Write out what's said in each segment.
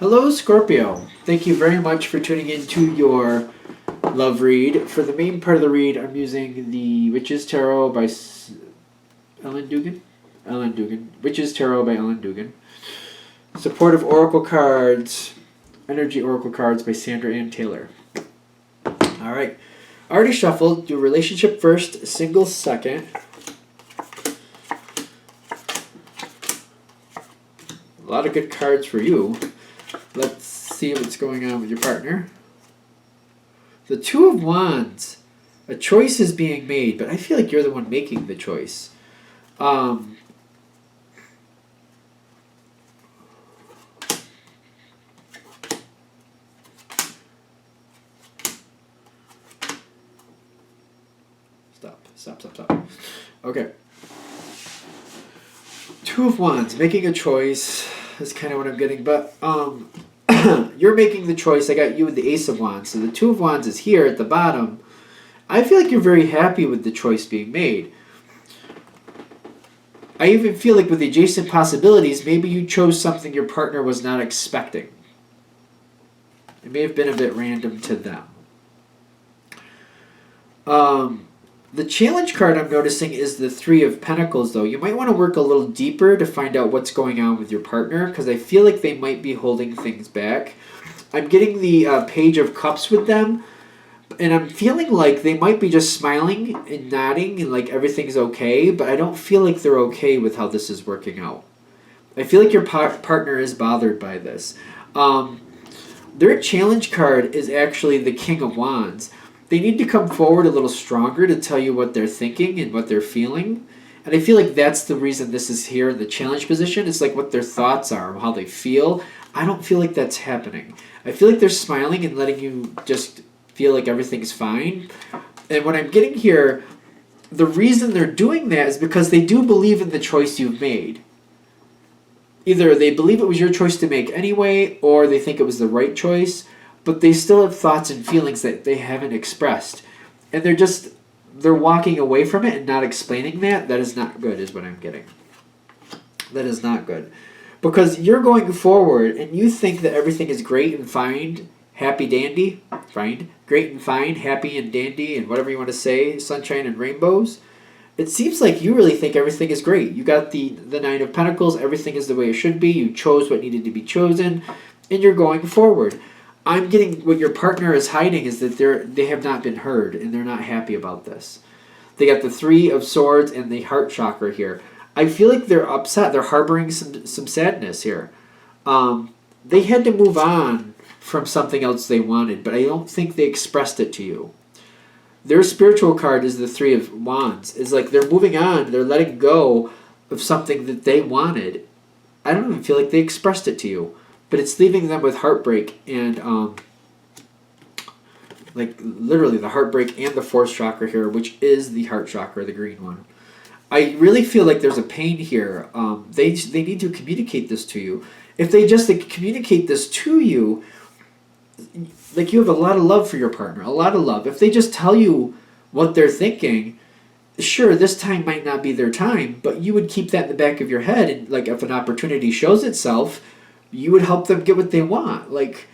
Hello, Scorpio. Thank you very much for tuning in to your love read. For the main part of the read, I'm using the Witch's Tarot by Ellen Dugan. Witch's Tarot by Ellen Dugan. Supportive Oracle cards, Energy Oracle cards by Sandra Ann Taylor. All right. Already shuffled. Do relationship first, single second. A lot of good cards for you. Let's see what's going on with your partner. The Two of Wands. A choice is being made, but I feel like you're the one making the choice. Stop. Okay. Two of Wands. Making a choice is kind of what I'm getting, but you're making the choice. I got you with the Ace of Wands. So the Two of Wands is here at the bottom. I feel like you're very happy with the choice being made. I even feel like with the adjacent possibilities, maybe you chose something your partner was not expecting. It may have been a bit random to them. The challenge card I'm noticing is the Three of Pentacles, though. You might want to work a little deeper to find out what's going on with your partner, because I feel like they might be holding things back. I'm getting the Page of Cups with them, and I'm feeling like they might be just smiling and nodding and like everything's okay, but I don't feel like they're okay with how this is working out. I feel like your partner is bothered by this. Their challenge card is actually the King of Wands. They need to come forward a little stronger to tell you what they're thinking and what they're feeling. And I feel like that's the reason this is here in the challenge position. It's like what their thoughts are, how they feel. I don't feel like that's happening. I feel like they're smiling and letting you just feel like everything's fine. And what I'm getting here, the reason they're doing that is because they do believe in the choice you've made. Either they believe it was your choice to make anyway, or they think it was the right choice, but they still have thoughts and feelings that they haven't expressed. And they're walking away from it and not explaining that. That is not good, is what I'm getting. That is not good. Because you're going forward and you think that everything is great and fine, happy dandy, fine, great and fine, happy and dandy, and whatever you want to say, sunshine and rainbows. It seems like you really think everything is great. You got the Nine of Pentacles, everything is the way it should be, you chose what needed to be chosen, and you're going forward. I'm getting what your partner is hiding is that they have not been heard, and they're not happy about this. They got the Three of Swords and the heart chakra here. I feel like they're upset. They're harboring some sadness here. They had to move on from something else they wanted, but I don't think they expressed it to you. Their spiritual card is the Three of Wands. It's like they're moving on. They're letting go of something that they wanted. I don't even feel like they expressed it to you. But it's leaving them with heartbreak and like literally the heartbreak and the fourth chakra here, which is the heart chakra, the green one. I really feel like there's a pain here. They need to communicate this to you. If they just communicate this to you, like you have a lot of love for your partner, a lot of love. If they just tell you what they're thinking, sure, this time might not be their time, but you would keep that in the back of your head. And like if an opportunity shows itself, you would help them get what they want. Like,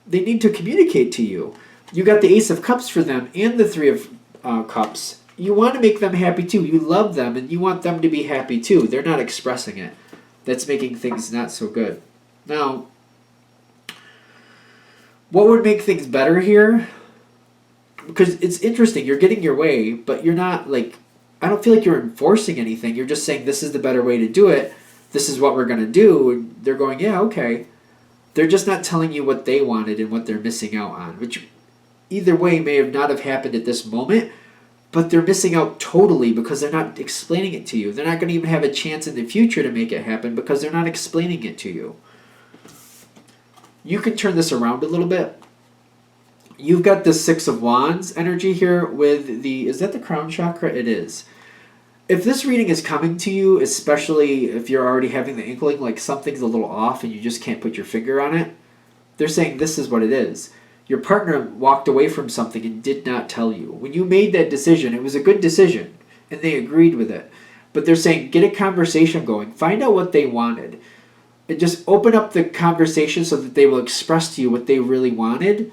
they need to communicate to you. You got the Ace of Cups for them and the Three of Cups. You want to make them happy too. You love them and you want them to be happy too. They're not expressing it. That's making things not so good. Now, what would make things better here? Because it's interesting. You're getting your way, but you're not like, I don't feel like you're enforcing anything. You're just saying this is the better way to do it. This is what we're going to do. And they're going, yeah, okay. They're just not telling you what they wanted and what they're missing out on, which either way may have not have happened at this moment, but they're missing out totally because they're not explaining it to you. They're not going to even have a chance in the future to make it happen because they're not explaining it to you. You can turn this around a little bit. You've got the Six of Wands energy here with the, is that the crown chakra? It is. If this reading is coming to you, especially if you're already having the inkling like something's a little off and you just can't put your finger on it, they're saying this is what it is. Your partner walked away from something and did not tell you. When you made that decision, it was a good decision, and they agreed with it. But they're saying, get a conversation going. Find out what they wanted. and just open up the conversation so that they will express to you what they really wanted.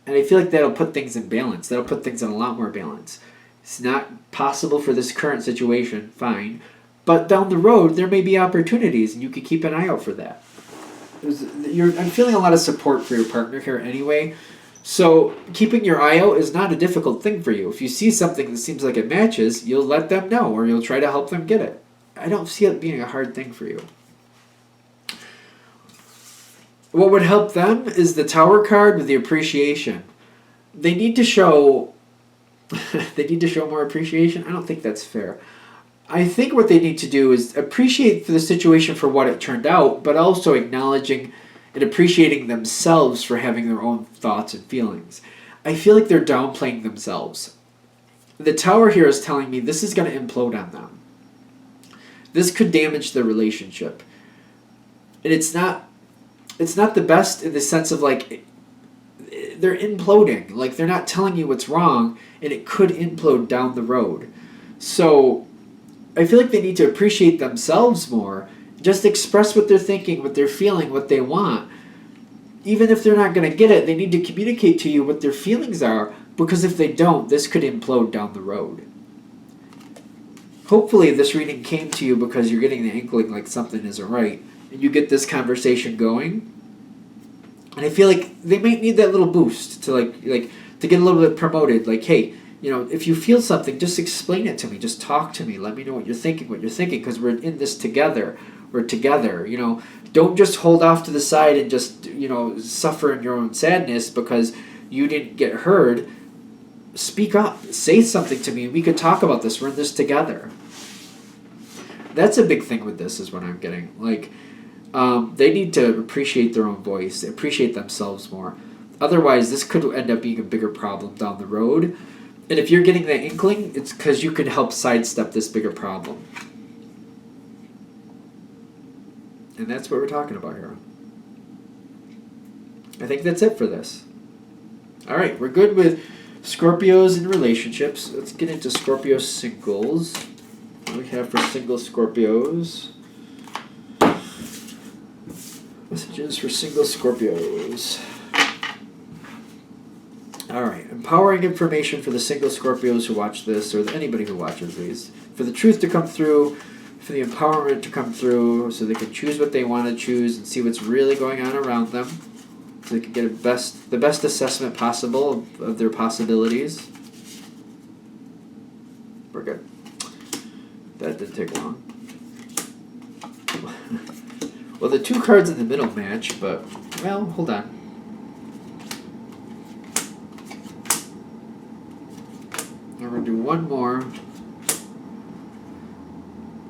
And I feel like that'll put things in balance. That'll put things in a lot more balance. It's not possible for this current situation, fine. But down the road, there may be opportunities, and you could keep an eye out for that. I'm feeling a lot of support for your partner here anyway. So keeping your eye out is not a difficult thing for you. If you see something that seems like it matches, you'll let them know, or you'll try to help them get it. I don't see it being a hard thing for you. What would help them is the Tower card with the appreciation. They need to show more appreciation. I don't think that's fair. I think what they need to do is appreciate the situation for what it turned out, but also acknowledging and appreciating themselves for having their own thoughts and feelings. I feel like they're downplaying themselves. The Tower here is telling me this is going to implode on them. This could damage the relationship. And it's not the best in the sense of like they're imploding. Like they're not telling you what's wrong, and it could implode down the road. So I feel like they need to appreciate themselves more. Just express what they're thinking, what they're feeling, what they want. Even if they're not going to get it, they need to communicate to you what their feelings are, because if they don't, this could implode down the road. Hopefully this reading came to you because you're getting the inkling like something isn't right, and you get this conversation going. And I feel like they might need that little boost to like to get a little bit promoted. Like, hey, if you feel something, just explain it to me. Just talk to me. Let me know what you're thinking, because we're in this together. We're together. Don't just hold off to the side and just, suffer in your own sadness because you didn't get heard. Speak up. Say something to me. We could talk about this. We're in this together. That's a big thing with this is what I'm getting. Like, they need to appreciate their own voice, appreciate themselves more. Otherwise, this could end up being a bigger problem down the road. And if you're getting that inkling, it's because you could help sidestep this bigger problem. And that's what we're talking about here. I think that's it for this. All right, we're good with Scorpios and relationships. Let's get into Scorpio singles. What do we have for single Scorpios? Messages for single Scorpios. All right, empowering information for the single Scorpios who watch this, or anybody who watches these. For the truth to come through, for the empowerment to come through, so they can choose what they want to choose and see what's really going on around them, so they can get the best assessment possible of their possibilities. We're good. That didn't take long. Well, the two cards in the middle match, but, well, hold on. We're going to do one more.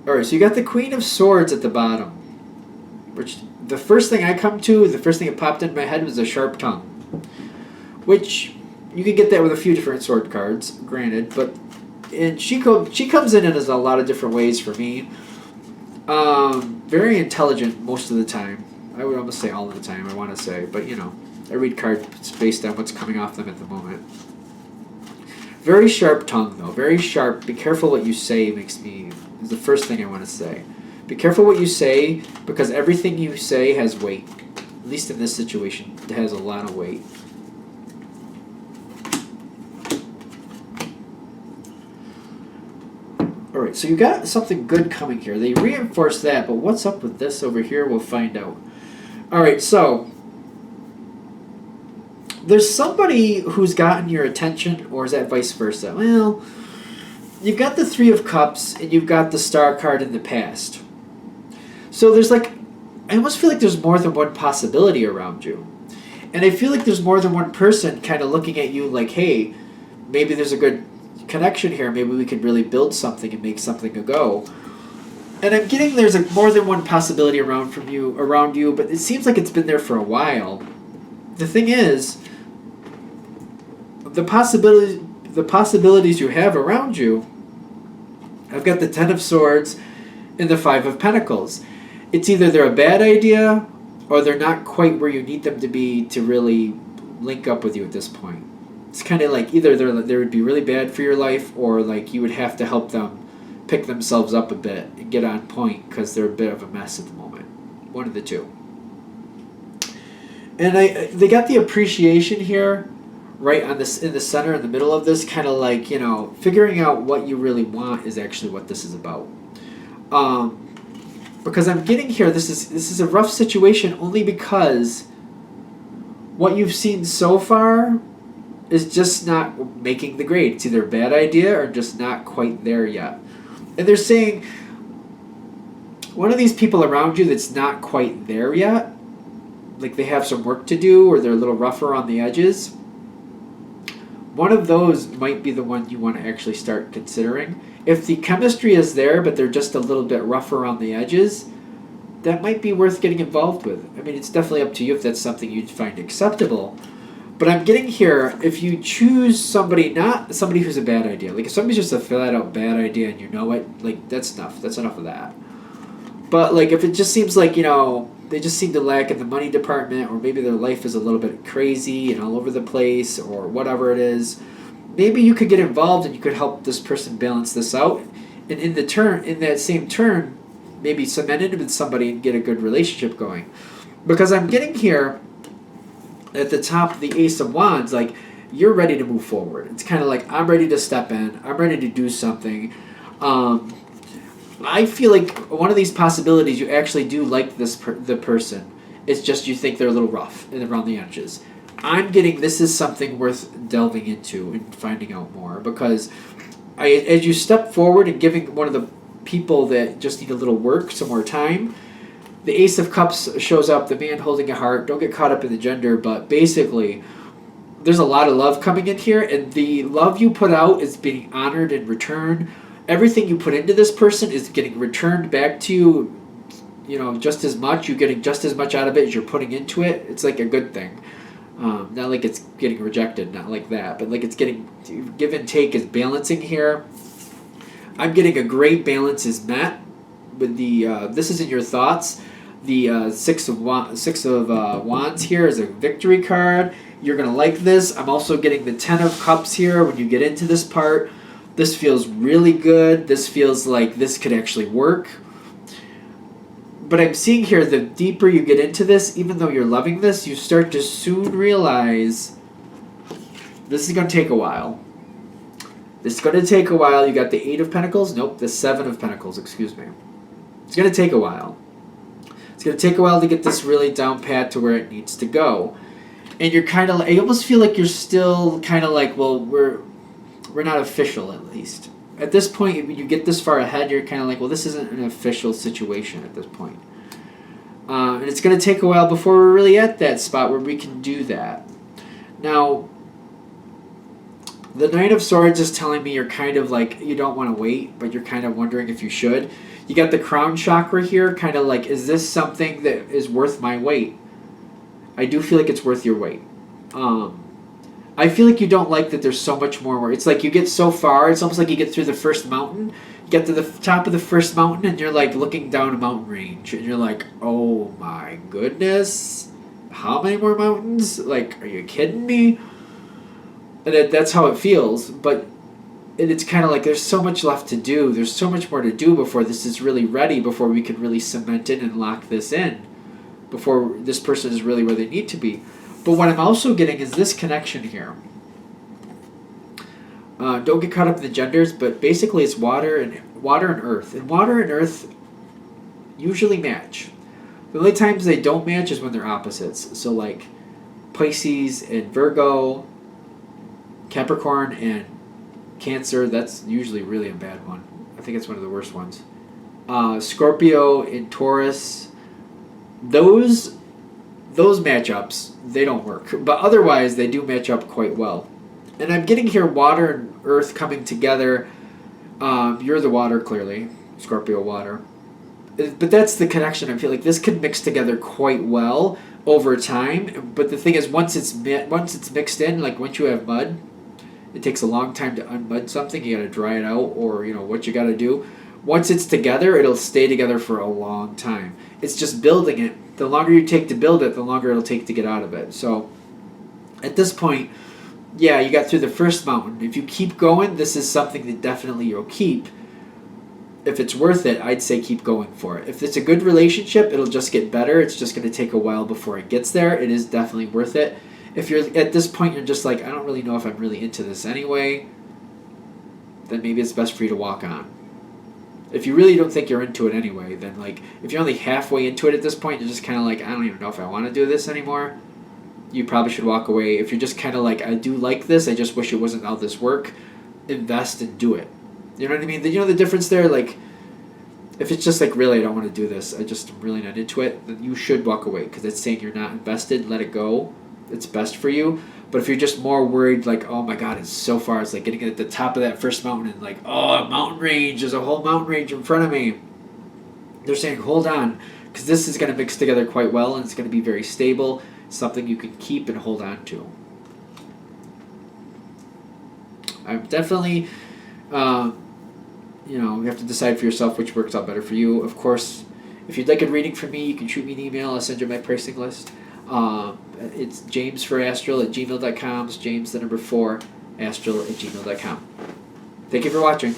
Alright, so you got the Queen of Swords at the bottom. Which, the first thing that popped in my head was a sharp tongue. Which, you could get that with a few different sword cards, granted, but she comes in as a lot of different ways for me. Very intelligent most of the time. I would almost say all of the time, I want to say. But, I read cards based on what's coming off them at the moment. Very sharp tongue, though. Very sharp. Be careful what you say is the first thing I want to say. Be careful what you say, because everything you say has weight. At least in this situation, it has a lot of weight. Alright, so you got something good coming here. They reinforce that, but what's up with this over here? We'll find out. Alright, so there's somebody who's gotten your attention, or is that vice versa? Well, you've got the Three of Cups, and you've got the Star card in the past. So there's I almost feel like there's more than one possibility around you. And I feel like there's more than one person kind of looking at you like, hey, maybe there's a good connection here. Maybe we could really build something and make something a go. And I'm getting there's more than one possibility around you, but it seems like it's been there for a while. The thing is, the possibilities you have around you, I've got the Ten of Swords and the Five of Pentacles. It's either they're a bad idea or they're not quite where you need them to be to really link up with you at this point. It's kind of like either they would be really bad for your life, or you would have to help them pick themselves up a bit and get on point because they're a bit of a mess at the moment. One of the two. And they got the appreciation here, right on this in the center, in the middle of this, kind of like, figuring out what you really want is actually what this is about. Because I'm getting here, this is a rough situation only because what you've seen so far is just not making the grade. It's either a bad idea or just not quite there yet. And they're saying one of these people around you that's not quite there yet, like they have some work to do or they're a little rougher on the edges, one of those might be the one you want to actually start considering. If the chemistry is there but they're just a little bit rougher on the edges, that might be worth getting involved with. I mean, it's definitely up to you if that's something you'd find acceptable. But I'm getting here, if you choose somebody, not somebody who's a bad idea, like if somebody's just a flat out bad idea and you know it, like that's enough of that. But like if it just seems like, they just seem to lack in the money department, or maybe their life is a little bit crazy and all over the place, or whatever it is, maybe you could get involved and you could help this person balance this out. And in that same turn, maybe cement it with somebody and get a good relationship going. Because I'm getting here at the top, the Ace of Wands, like you're ready to move forward. It's kind of like, I'm ready to step in. I'm ready to do something. I feel like one of these possibilities, you actually do like the person. It's just you think they're a little rough and around the edges. I'm getting this is something worth delving into and finding out more, because as you step forward and giving one of the people that just need a little work some more time, the Ace of Cups shows up, the man holding a heart. Don't get caught up in the gender, but basically there's a lot of love coming in here, and the love you put out is being honored in return. Everything you put into this person is getting returned back to you, just as much. You're getting just as much out of it as you're putting into it. It's like a good thing. Not like it's getting rejected, not like that, but like it's getting give and take is balancing here. I'm getting a great balance is met with the, this is in your thoughts. The Six of Wands here is a victory card. You're going to like this. I'm also getting the Ten of Cups here when you get into this part. This feels really good. This feels like this could actually work. But I'm seeing here, the deeper you get into this, even though you're loving this, you start to soon realize this is going to take a while. This is going to take a while. You got the Eight of Pentacles. Nope, the Seven of Pentacles, excuse me. It's going to take a while. It's going to take a while to get this really down pat to where it needs to go. And you're kind of, I almost feel like you're still kind of like, well, we're not official, at least. At this point, when you get this far ahead, you're kind of like, well, this isn't an official situation at this point. And it's going to take a while before we're really at that spot where we can do that. Now, the Knight of Swords is telling me you're kind of like, you don't want to wait, but you're kind of wondering if you should. You got the crown chakra here, kind of like, is this something that is worth my wait? I do feel like it's worth your wait. I feel like you don't like that there's so much more where it's like you get so far, it's almost like you get through the first mountain, you get to the top of the first mountain, and you're like looking down a mountain range, and you're like, oh my goodness, how many more mountains? Like, are you kidding me? And that's how it feels, but it's kind of like there's so much left to do. There's so much more to do before this is really ready, before we can really cement it and lock this in, before this person is really where they need to be. But what I'm also getting is this connection here. Don't get caught up in the genders, but basically it's water and earth. And water and earth usually match. The only times they don't match is when they're opposites. So like Pisces and Virgo, Capricorn and Cancer, that's usually really a bad one. I think it's one of the worst ones. Scorpio and Taurus, those matchups, they don't work. But otherwise, they do match up quite well. And I'm getting here water and earth coming together. You're the water, clearly. Scorpio water. But that's the connection. I feel like this could mix together quite well over time. But the thing is, once it's mixed in, like once you have mud, it takes a long time to unmud something. You got to dry it out, or what you got to do. Once it's together, it'll stay together for a long time. It's just building it. The longer you take to build it, the longer it'll take to get out of it. So at this point, yeah, you got through the first mountain. If you keep going, this is something that definitely you'll keep. if it's worth it, I'd say keep going for it. If it's a good relationship, it'll just get better. It's just going to take a while before it gets there. It is definitely worth it. If you're at this point, you're just like, I don't really know if I'm really into this anyway, then maybe it's best for you to walk on. If you really don't think you're into it anyway, then like, if you're only halfway into it at this point, you're just kind of like, I don't even know if I want to do this anymore, you probably should walk away. If you're just kind of like, I do like this, I just wish it wasn't all this work, invest and do it. You know what I mean? You know the difference there? Like, if it's just like, really, I don't want to do this, I just am really not into it, then you should walk away because it's saying you're not invested. Let it go. It's best for you. But if you're just more worried, like, oh my God, it's so far, it's like getting at the top of that first mountain and like, oh, a mountain range, there's a whole mountain range in front of me. They're saying, hold on, because this is going to mix together quite well and it's going to be very stable, something you can keep and hold on to. I'm definitely, you have to decide for yourself which works out better for you. Of course, if you'd like a reading from me, you can shoot me an email. I'll send you my pricing list. It's jamesforastral@gmail.com. It's James, the number 4, astral@gmail.com. Thank you for watching.